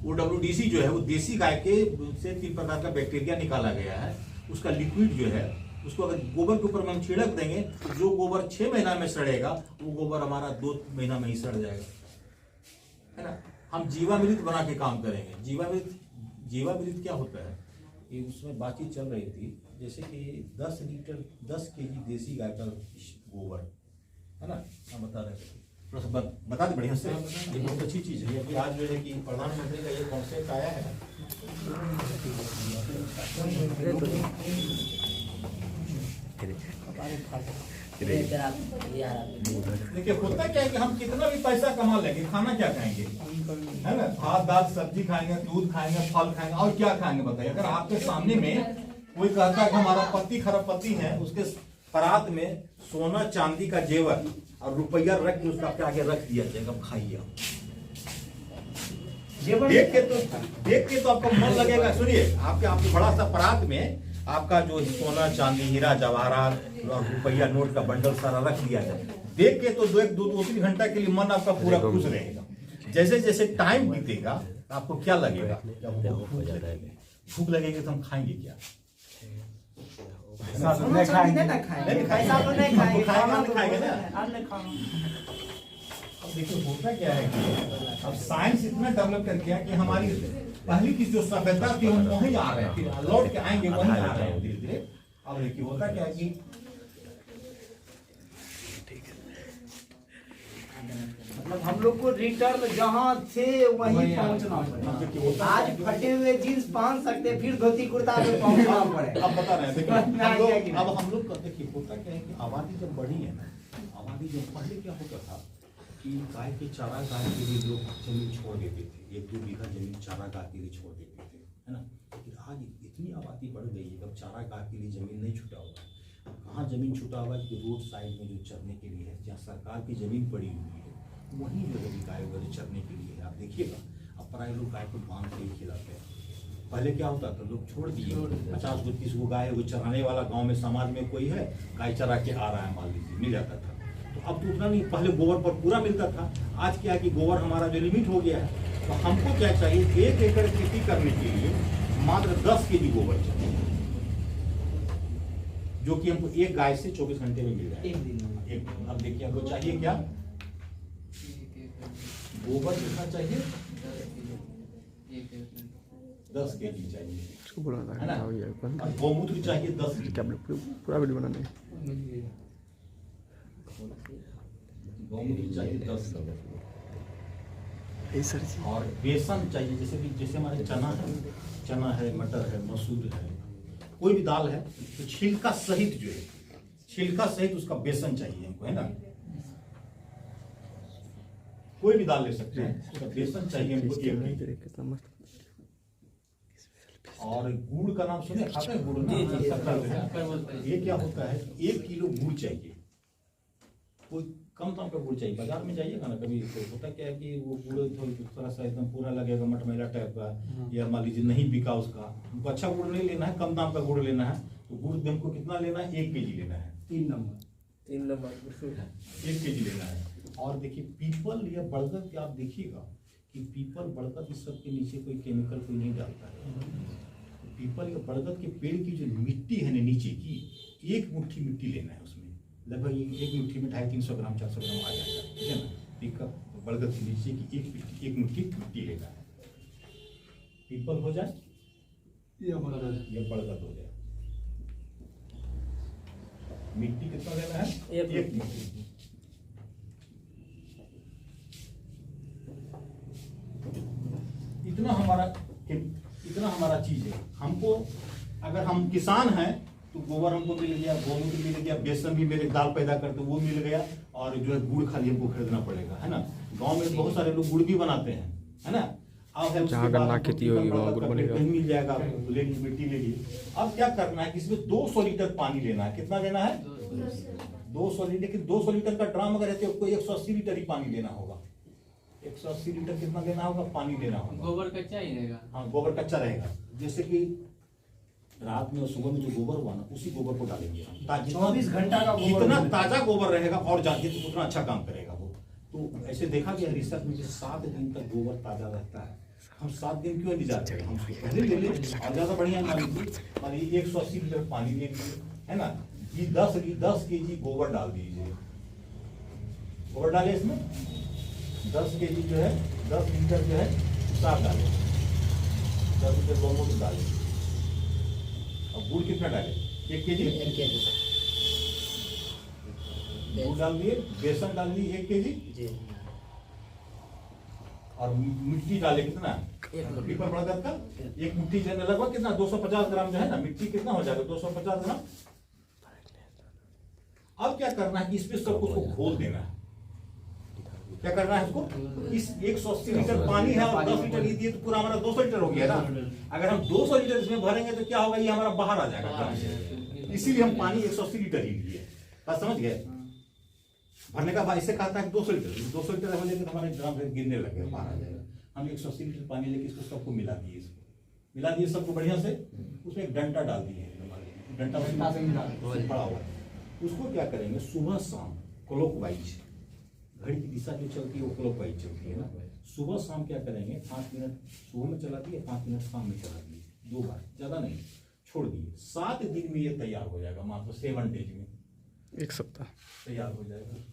OWDC जो है वो देसी गाय के से 3 प्रकार का बैक्टीरिया निकाला गया है। उसका लिक्विड जो है उसको अगर गोबर के ऊपर में हम छिड़क देंगे तो जो गोबर 6 महीना में सड़ेगा वो गोबर हमारा 2 महीना में ही सड़ जाएगा, है ना। हम जीवामृत बना के काम करेंगे। जीवामृत जीवामृत क्या होता है कि उसमें बातचीत चल रही थी, जैसे कि 10 लीटर 10 केजी देसी गाय का गोबर है ना, हम बता रहे थे, थोड़ा सा बता दे बढ़िया से। ये बहुत अच्छी चीज़ है। अभी आज जो है कि प्रधानमंत्री का ये कॉन्सेप्ट आया है। देखिए होता क्या है कि हम कितना भी पैसा कमा लेंगे, खाना क्या खाएंगे, है ना, भात दाल सब्जी खाएंगे, दूध खाएंगे, फल खाएंगे, और क्या खाएंगे बताइए। अगर आपके सामने में कोई कहता है कि हमारा पति खरबपति है, उसके परात में सोना चांदी का जेवर और रुपया रख के उसका आगे रख दिया जाएगा, खाइए। देख के तो आपका मन लगेगा। सुनिए, आपके बड़ा सा परात में आपका जो सोना चांदी हीरा जवाहरात और रुपया नोट का बंडल सारा रख दिया जाए, देख के तो 2-3 घंटा के लिए मन आपका पूरा खुश रहेगा। जैसे जैसे टाइम बीतेगा आपको क्या लगेगा, भूख लगेगी तो हम खाएंगे क्या? खाएंगे ना। अब देखिए होता क्या है कि अब साइंस इतना डेवलप कर गया कि हमारी पहली की जो सभ्यता थी हम वहीं आ रहे हैं, फिर लौट के आएंगे वहीं आ रहे हैं धीरे धीरे। अब देखिए होता क्या है कि मतलब हम लोग को रिटर्न जहाँ थे वहीं पहुँचना पड़ेगा। आज फटे हुए जीन्स पहन सकते, फिर धोती कुर्ता में पहुँचना पड़ेगा। अब बता रहे हैं देखिए अब हम लोग देखिए होता क्या है कि आबादी जब बढ़ी है ना, आबादी जब पहले क्या होता था कि गाय के चारा गाय के लिए लोग जमीन छोड़ देते थे, 1-2 बीघा जमीन चारा गाय के लिए छोड़ देते थे, है ना। लेकिन आज इतनी आबादी बढ़ गई है, अब चारा गाय के लिए जमीन नहीं छूटा हुआ है। कहाँ जमीन छूटा हुआ है कि रोड साइड में जो चरने के लिए है, जहाँ सरकार की जमीन पड़ी हुई है, वहीं जो है गाय वगैरह चरने के लिए है। आप देखिएगा अब प्राय लोग गाय को बांध के ही खिलाते हैं। पहले क्या होता था, लोग छोड़ दिए 50 को 30 को गाय, वो चराने वाला गाँव में समाज में कोई है, गाय चरा के आ रहा है, मान लीजिए मिल जाता था। तो अब तो उतना नहीं, पहले गोबर पर पूरा मिलता था। आज क्या है कि गोबर हमारा जो लिमिट हो गया है, तो हमको क्या चाहिए, 1 एकड़ खेती करने के लिए मात्र 10 केजी गोबर चाहिए, जो कि हमको एक गाय से 24 घंटे में मिल जाए, एक दिन। अब देखिए हमको चाहिए क्या, गोबर कितना चाहिए, 10 केजी चाहिए, है ना। और गौमूत्र चाहिए 10 लीटर, पूरा वीडियो बनाने गौमूत्र चाहिए 10 सर जी। और बेसन चाहिए, जैसे हमारे चना है, मटर है, मसूर है, कोई भी दाल है, तो छिलका सहित जो है, छिलका सहित उसका बेसन चाहिए हमको, है ना। कोई भी दाल ले सकते हैं, उसका बेसन चाहिए हमको 1 केजी। और गुड़ का नाम सुने, खाते हैं गुड़ ना, ये क्या होता है, 1 किलो गुड़ चाहिए। कोई कम दाम का गुड़ चाहिए, बाजार में जाइएगा ना कभी, तो होता क्या है कि वो गुड़ थोड़ा सा एकदम पूरा लगेगा मटमैला टाइप का, या मान लीजिए नहीं बिका उसका, हमको अच्छा गुड़ नहीं लेना है, कम दाम का गुड़ लेना है। तो गुड़ हमको कितना लेना है, 1 केजी लेना है, 3 नंबर 1 केजी लेना है। और देखिए पीपल या बड़गद, आप देखिएगा कि पीपल बड़गद इस सब के नीचे कोई केमिकल कोई नहीं डालता है। पीपल या बड़गद के पेड़ की जो मिट्टी है ना नीचे की, 1 मुट्ठी मिट्टी लेना है, उसमें लगभग 1 मुट्ठी में 250-300 ग्राम 400 ग्राम आ जाएगा, ठीक है ना। पीपल बड़गद के नीचे की 1 मुट्ठी मिट्टी लेना है, पीपल हो जाए या बड़गद हो जाए। मिट्टी कितना लेना है, 1 मुट्ठी। इतना हमारा चीज है। हमको अगर हम किसान हैं तो गोबर हमको मिल गया, गौमूत्र मिल गया, बेसन भी मेरे दाल पैदा करते वो मिल गया, और जो है गुड़ खाली हमको खरीदना पड़ेगा, है ना। गांव में बहुत सारे लोग गुड़ भी बनाते हैं, है ना। अब जहाँ गन्ना खेती होगी वहाँ गुड़ बनेगा, कहीं मिल जाएगा, ले लीजिए मिट्टी ले लीजिए। अब क्या करना है, इसमें 200 लीटर पानी लेना है। कितना लेना है, 200 लीटर। लेकिन 200 लीटर का ड्राम अगर है तो आपको 180 लीटर ही पानी लेना होगा। 180 लीटर कितना लेना होगा, पानी लेना होगा। गोबर कच्चा ही रहेगा, हाँ गोबर कच्चा रहेगा। जैसे कि रात में और सुबह में जो गोबर हुआ ना, उसी गोबर को डालेंगे हम, 24 घंटा का गोबर, जितना ताजा गोबर रहेगा और जाके तो उतना अच्छा काम करेगा वो। तो ऐसे देखा गया रिसर्च में कि 7 दिन तक गोबर ताजा रहता है। हम 7 दिन क्यों नहीं जाते, हम पहले ले लें और ज्यादा बढ़िया मान लीजिए 180 लीटर पानी ले लीजिए, है ना। ये 10 केजी गोबर डाल दीजिए, गोबर डाले इसमें 10 केजी जो है, 10 लीटर जो है साफ डाले, 10 लीटर गौमूत्र डालें। अब गुड़ कितना डालें? 1 केजी गुड़ डाल दिए, बेसन डाल दिए 1 केजी जी और मिट्टी डाले कितना? पीपल बड़ा का 1 मुट्ठी जो है लगभग कितना 250 ग्राम जो है ना मिट्टी कितना हो जाएगा 250 ग्राम। अब क्या करना है कि इसमें सब कुछ को घोल देना है। क्या करना है इसको? इस 180 लीटर पानी है और 10 लीटर ये दिए तो पूरा हमारा 200 लीटर हो गया ना। अगर हम 200 लीटर इसमें भरेंगे तो क्या होगा, ये हमारा बाहर आ जाएगा। इसीलिए हम पानी 180 लीटर ही लिए। बात समझ गए? भरने का भाई इससे कहता है 200 लीटर 200 लीटर हम लेंगे तो हमारे ड्रम से गिरने लगे बाहर आ जाएगा। हम 180 लीटर पानी लेके इसको सबको मिला दिए, इसको मिला दिए सबको बढ़िया से। उसमें एक डंटा डाल दिए, डंटा पड़ा हुआ। उसको क्या करेंगे, सुबह शाम क्लॉकवाइज, घड़ी की दिशा जो चलती है वो क्लॉकवाइज चलती है ना। सुबह शाम क्या करेंगे, 5 मिनट सुबह में चला दिए, 5 मिनट शाम में चला दिए, 2 बार, ज्यादा नहीं, छोड़ दिए। 7 दिन में ये तैयार हो जाएगा, मात्र 7 डेज में 1 सप्ताह तैयार हो जाएगा।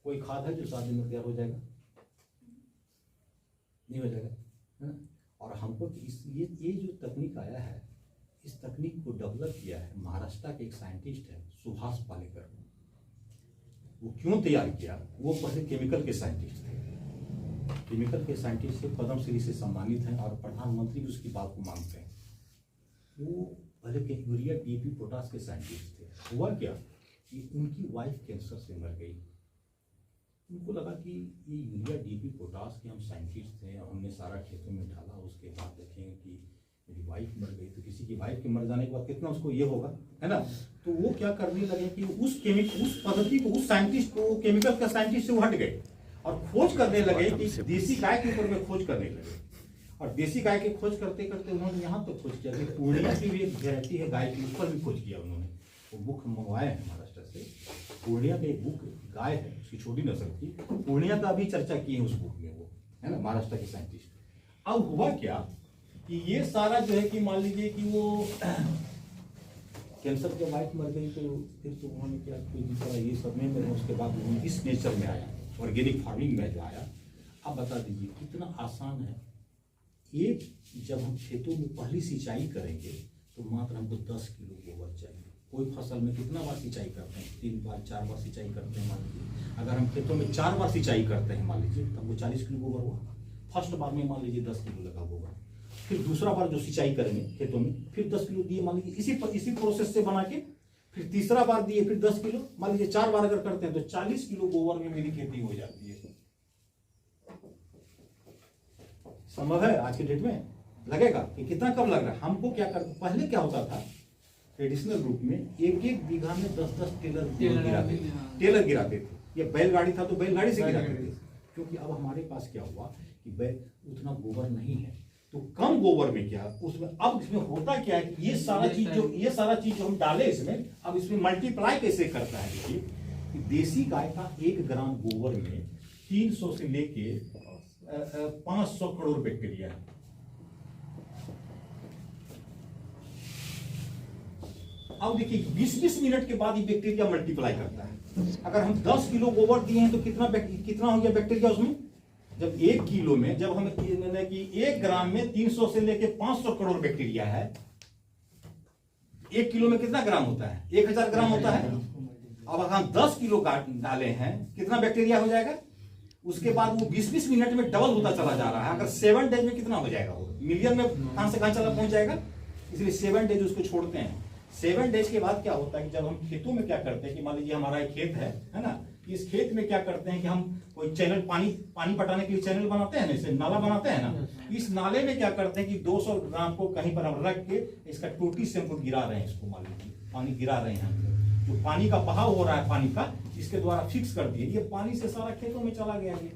कोई खाद है जो 7 दिन में तैयार हो जाएगा? नहीं हो जाएगा, है ना। और हमको ये जो तकनीक आया है, इस तकनीक को डेवलप किया है महाराष्ट्र के एक साइंटिस्ट है सुभाष पालेकर। वो क्यों तैयार किया? वो पहले केमिकल के साइंटिस्ट थे, केमिकल के साइंटिस्ट से पद्मश्री से सम्मानित हैं और प्रधानमंत्री भी उसकी बात को मानते हैं। वो पहले के यूरिया डीएपी पोटास के साइंटिस्ट थे। हुआ क्या कि उनकी वाइफ कैंसर से मर गई। उनको लगा कि ये यूरिया डीएपी पोटास के हम साइंटिस्ट थे और हमने सारा खेतों में डाला, उसके बाद देखेंगे कि मेरी वाइफ मर गई तो किसी की वाइफ के मर जाने के बाद कितना उसको ये होगा, है ना। तो वो क्या करने लगे कि उस पद्धति को, उस साइंटिस्ट को, केमिकल का साइंटिस्ट से वो हट गए और खोज करने लगे कि देसी गाय के ऊपर में खोज करने लगे। और देसी गाय की खोज करते करते उन्होंने यहाँ तक खोज किया कि पूर्णिया की भी एक वेरायटी है गाय की, ऊपर भी खोज किया उन्होंने। वो बुक मंगवाए हैं महाराष्ट्र से, पूर्णिया का एक बुक गाय है, उसकी छोटी नस्ल की, पूर्णिया का भी चर्चा की है उस बुक में, वो है ना, महाराष्ट्र के साइंटिस्ट। अब हुआ क्या कि ये सारा जो है कि मान लीजिए कि वो कैंसर के वाइफ मर गई तो फिर तो उन्होंने क्या ये सब में, उसके बाद उन्होंने इस नेचर में आया, ऑर्गेनिक फार्मिंग में जो आया। अब बता दीजिए कितना आसान है। एक जब हम खेतों में पहली सिंचाई करेंगे तो मात्र हमको 10 किलो गोबर चाहिए। कोई फसल में कितना बार सिंचाई करते हैं? 3 बार 4 बार सिंचाई करते हैं मान लीजिए। अगर हम खेतों में 4 बार सिंचाई करते हैं मान लीजिए तो हमको 40 किलो गोबर हुआ। फर्स्ट बार में मान लीजिए 10 किलो लगा गोबर, फिर दूसरा बार जो सिंचाई करेंगे खेतों में फिर 10 किलो दिए मान लीजिए, इसी प्रोसेस से बना के फिर तीसरा बार दिए फिर 10 किलो, मान लीजिए 4 बार अगर करते हैं तो 40 किलो गोबर में मेरी खेती हो जाती है। संभव है आज के डेट में? लगेगा कि कितना कम लग रहा है। हमको क्या कर, पहले क्या होता था ट्रेडिशनल रूप में, एक बीघा में 10 टेलर गिराते थे। ये बैलगाड़ी था तो बैलगाड़ी से गिराते थे, क्योंकि अब हमारे पास क्या हुआ कि उतना गोबर नहीं है तो कम गोबर में क्या उसमें, अब इसमें होता क्या है कि ये सारा चीज जो हम डाले इसमें, अब इसमें मल्टीप्लाई कैसे करता है। देखिए कि देसी गाय का 1 ग्राम गोबर में 300 से लेके 500 करोड़ बैक्टीरिया है। अब देखिए 20-20 मिनट के बाद ये बैक्टीरिया मल्टीप्लाई करता है। अगर हम 10 किलो गोबर दिए हैं तो कितना हो गया बैक्टीरिया उसमें? जब 1 किलो में, जब हम कि 1 ग्राम में 300 से लेके 500 करोड़ बैक्टीरिया है। 1 किलो में कितना ग्राम होता है? 1000 ग्राम होता है। अब अगर हम 10 किलो डाले हैं कितना बैक्टीरिया हो जाएगा? उसके बाद वो 20-20 मिनट में डबल होता चला जा रहा है। अगर 7 डेज में कितना हो जाएगा? वो मिलियन में कहां से कहां चला पहुंच जाएगा। इसलिए 7 डेज उसको छोड़ते हैं। 7 डेज के बाद क्या होता है कि जब हम खेतों में क्या करते हैं कि मान लीजिए हमारा एक खेत है ना, इस खेत में क्या करते हैं कि हम कोई चैनल पानी पटाने के लिए चैनल बनाते हैं ना, इसे नाला बनाते हैं ना। इस नाले में क्या करते हैं कि 200 ग्राम को कहीं पर हम रख के इसका टोटी से हमको गिरा रहे हैं, इसको मान लीजिए पानी गिरा रहे हैं, जो पानी का बहाव हो रहा है पानी का, इसके द्वारा फिक्स कर दिए, ये पानी से सारा खेतों में चला गया। ये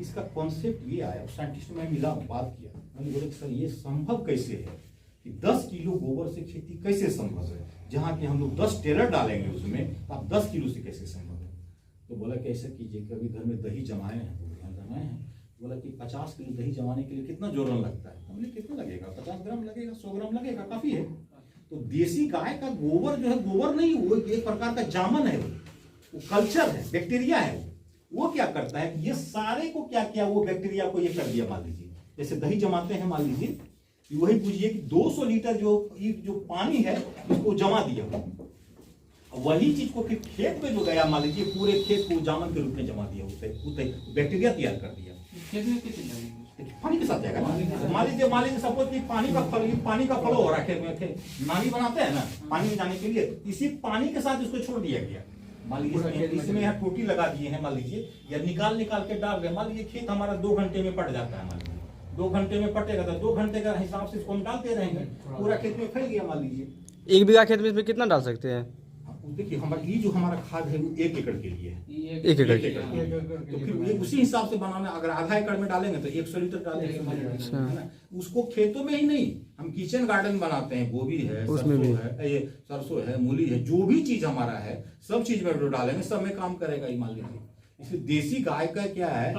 इसका कॉन्सेप्ट ये आया, साइंटिस्ट में मिला, बात किया, मैंने बोला कि सर ये संभव कैसे है कि 10 किलो गोबर से खेती कैसे संभव है, जहाँ की हम लोग 10 टेलर डालेंगे उसमें, तो आप 10 किलो से कैसे संभव है। तो बोला कि ऐसा कीजिए, कभी घर में दही जमाए हैं, जमाए हैं, बोला कि 50 किलो दही जमाने के लिए कितना जोरन लगता है। हमने कितना लगेगा? 50 ग्राम लगेगा, 100 ग्राम लगेगा, काफी है। तो देसी गाय का गोबर जो है, गोबर नहीं, वो एक प्रकार का जामन है, वो कल्चर है, बैक्टीरिया है। वो क्या करता है कि ये सारे को क्या किया, वो बैक्टीरिया को ये कर दिया, मान लीजिए जैसे दही जमाते हैं मान लीजिए, वही पूछिए कि 200 लीटर जो पानी है उसको जमा दिया, वही चीज को फिर खेत में जो गया मान लीजिए, पूरे खेत को जामन के रूप में जमा दिया, उसे बैक्टीरिया तैयार कर दिया, खेत में कितने डालेंगे? पानी के साथ जाएगा। मान लीजिए सपोज कि पानी का फ्लो हो रहा है खेत में, नाली बनाते हैं ना पानी में जाने के लिए, इसी पानी के साथ इसको छोड़ दिया गया। मान लीजिए इसमें यहाँ टोटी लगा दिए हैं मान लीजिए, या निकाल के डाल रहे हैं, मान लीजिए खेत हमारा 2 घंटे में पट जाता है, मान लीजिए 2 घंटे में पटेगा तो 2 घंटे का हिसाब से इसको हम डालते रहेंगे, पूरा खेत में फैल गया मान लीजिए। 1 बीघा खेत में इसमें कितना डाल सकते हैं? देखिए ये जो हमारा खाद है वो 1 एकड़ के लिए है, 1 एकड़ के। तो फिर ये उसी हिसाब से बनाना, अगर आधा एकड़ में डालेंगे तो 100 लीटर डालेंगे, है ना। उसको खेतों में ही नहीं, हम किचन गार्डन बनाते हैं, गोभी है, उसमें भी है, ये सरसों है, मूली है, जो भी चीज हमारा है सब चीज में जो डालेंगे सब में काम करेगा ये, मान लीजिए। इसलिए देसी गाय का क्या है,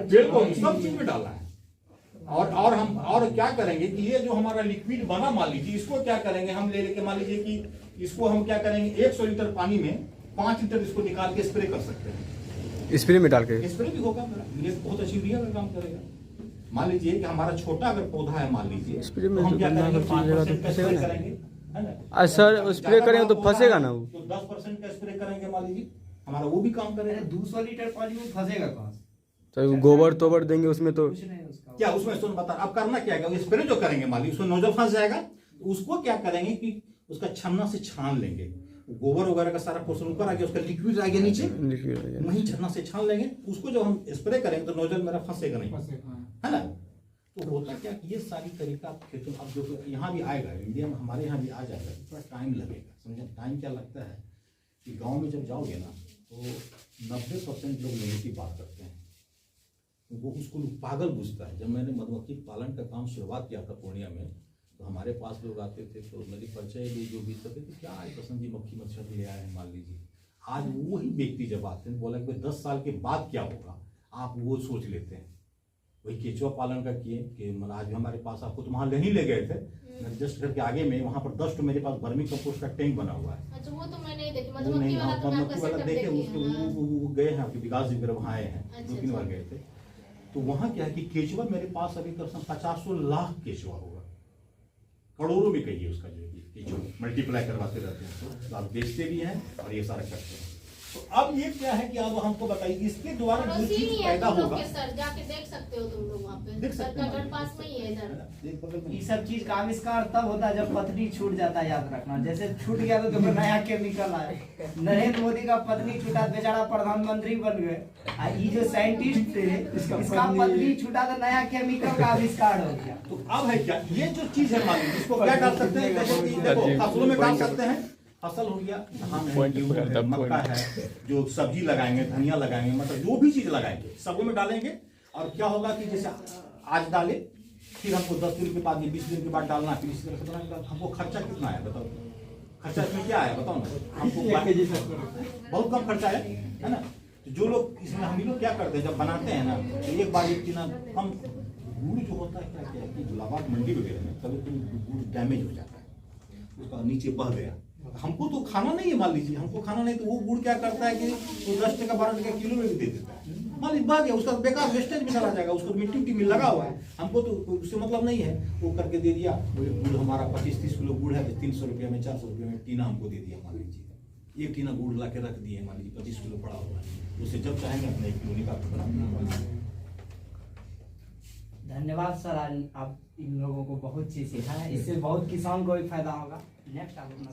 पेड़ को सब चीज में डालना है। और हम क्या करेंगे कि ये जो हमारा लिक्विड बना मान लीजिए, इसको क्या करेंगे, हम ले लेके मान लीजिए कि इसको हम क्या करेंगे, 100 लीटर पानी में 5 लीटर इसको निकाल के स्प्रे कर सकते हैं, स्प्रे में डाल के स्प्रे भी होगा मेरा, ये बहुत अच्छी यूरिया का काम करेगा। मान लीजिए कि हमारा छोटा अगर पौधा है मान लीजिए, स्प्रे में तो हम तो क्या गन्ना करेंगे, का चीज़ 5% का फंसेगा स्प्रे ना। करेंगे, है ना। सर स्प्रे करेंगे तो फंसेगा ना वो, तो 10% का स्प्रे करेंगे मान लीजिए, हमारा वो भी काम करेगा। 200 लीटर पानी में फंसेगा कहाँ से? तो गोबर तोबर देंगे उसमें तो कुछ नहीं उसका। क्या उसमें सुन बता, अब करना क्या है, स्प्रे जो करेंगे मान लीजिए उसमें नोजल फंस जाएगा, तो उसको क्या करेंगे कि उसका छन्ना से छान लेंगे, गोबर वगैरह का सारा पोर्शन ऊपर आ गया, उसका लिक्विड आ गया नीचे, वहीं छन्ना से छान लेंगे, उसको जब हम स्प्रे करेंगे तो नोजल मेरा फंसेगा नहीं, है ना। तो होता क्या कि ये सारी तरीका खेतों, अब जो यहाँ भी आएगा, इंडिया में हमारे यहाँ भी आ जाएगा, थोड़ा टाइम लगेगा, समझे। टाइम क्या लगता है कि गाँव में जब जाओगे ना तो 90% लोग नेगेटिव बात करते हैं, वो उसको लोग पागल बुझता है। जब मैंने मधुमक्खी पालन का काम शुरुआत किया था पूर्णिया में, तो हमारे पास लोग आते थे, तो मेरी परिचय भी जो भी करते थे, क्या है पसंद जी मक्खी मच्छर ले आए हैं मान लीजिए। आज वही व्यक्ति जब आते हैं बोला कि 10 साल के बाद क्या होगा, आप वो सोच लेते हैं। वही केचुआ पालन का किए कि मतलब आज भी हमारे पास, आपको तो वहाँ नहीं ले गए थे, मेरे जस्ट घर के आगे में वहाँ पर 10 मेरे पास वर्मी कंपोस्ट का टैंक बना हुआ है। अच्छा, वो तो मैंने नहीं देखी, वो मधुमक्खी नहीं, वाला तो मैं आपका मधुमक्खी वाला सेटअप देखे देखी है। हाँ। वो गए हैं आपके विकास जी वहाँ आए हैं, अच्छा, 2-3 बार गए थे। तो वहाँ क्या है कि केचुआ मेरे पास अभी कम से कम 50 लाख केचुआ होगा, करोड़ों में कहिए उसका जो केचुआ मल्टीप्लाई करवाते रहते हैं, तो आप बेचते भी हैं और ये सारा करते हैं। तो अब ये क्या है कि अब हमको बताइए इसके द्वारा जो पड़ोसी चीज ही है पैदा तुम लोग होगा, के सर, जाके देख सकते हो तुम लोग वहाँ पे, देख सर सकते का हैं घर पास में ही है इधर। एक बगल में ये सब चीज का आविष्कार तब होता है जब पत्नी छूट जाता है, याद रखना। जैसे छूट गया तो तुम्हें नया केमिकल आए। नरेंद्र मोदी का पत्नी छूटा, बेचारा प्रधानमंत्री बन गए। ये जो साइंटिस्ट थे इसका पत्नी छूटा तो नया केमिकल का आविष्कार हो गया। तो अब है क्या, ये जो चीज है मान लीजिए इसको क्या डाल सकते हैं, जैसे कि देखो फसलों में डाल सकते हैं, फसल हो गया, धान है, गेहूं है, मक्का है, जो सब्जी लगाएंगे, धनिया लगाएंगे, मतलब जो भी चीज लगाएंगे सबों में डालेंगे। और क्या होगा कि जैसे आज डाले, फिर हमको 10 दिन के बाद, 20 दिन के बाद डालना, फिर इसी तरह से बनाएंगे। हमको खर्चा कितना आया बताओ, खर्चा इसमें क्या आया बताओ ना, हमको बहुत कम खर्चा है ना। तो जो लोग इसमें, हम लोग क्या करते हैं जब बनाते हैं ना, तो एक बार एक दिन हम गुड़ जो होता है क्या है कि गुलाबाग मंडी वगैरह में कभी कभी गुड़ डैमेज हो जाता है, उसका नीचे बह गया, हमको तो खाना नहीं है मान लीजिए, हमको खाना नहीं, तो वो गुड़ क्या करता है कि वो 10 टका 12 टका किलो में भी दे देता है, मान लीजिए बह गया, उसका बेकार वेस्टेज भी चला जाएगा, उसको मिट्टी में लगा हुआ है, हमको तो उससे मतलब नहीं है। वो करके दे दिया, गुड़ हमारा 25-30 किलो गुड़ है, 300 रुपये में 400 रुपये में टीना हमको दे दिया मान लीजिए, एक टीना गुड़ ला के रख दिए मान लीजिए, 25 किलो पड़ा हुआ है, उससे जब चाहेंगे अपना 1 किलो निकाल के बना। धन्यवाद सर, आज आप इन लोगों को बहुत चीज सिखाया, इससे बहुत किसान को भी फायदा होगा। नेक्स्ट आप अपना